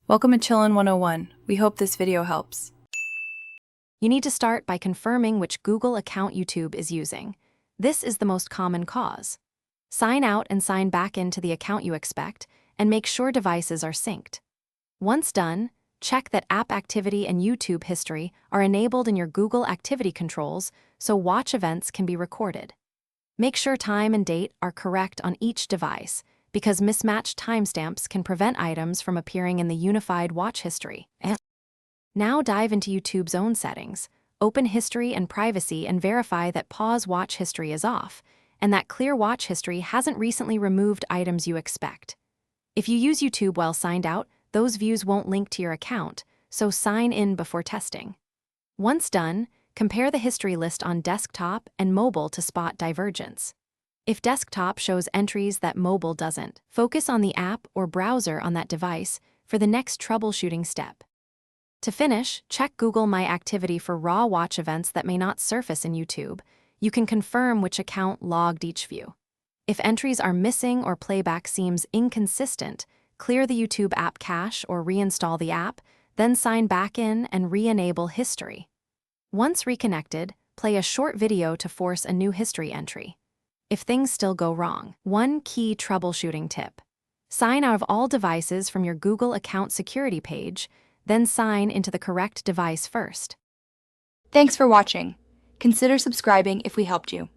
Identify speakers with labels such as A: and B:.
A: Welcome to Chillin' 101. We hope this video helps.
B: You need to start by confirming which Google account YouTube is using. This is the most common cause. Sign out and sign back into the account you expect, and make sure devices are synced. Once done, check that app activity and YouTube history are enabled in your Google activity controls so watch events can be recorded. Make sure time and date are correct on each device, because mismatched timestamps can prevent items from appearing in the unified watch history. Now dive into YouTube's own settings, open History and Privacy, and verify that Pause Watch History is off, and that Clear Watch History hasn't recently removed items you expect. If you use YouTube while signed out, those views won't link to your account, so sign in before testing. Once done, compare the history list on desktop and mobile to spot divergence. If desktop shows entries that mobile doesn't, focus on the app or browser on that device for the next troubleshooting step. To finish, check Google My Activity for raw watch events that may not surface in YouTube. You can confirm which account logged each view. If entries are missing or playback seems inconsistent, clear the YouTube app cache or reinstall the app, then sign back in and re-enable history. Once reconnected, play a short video to force a new history entry. If things still go wrong, one key troubleshooting tip: sign out of all devices from your Google account security page, then sign into the correct device first.
C: Thanks for watching. Consider subscribing if we helped you.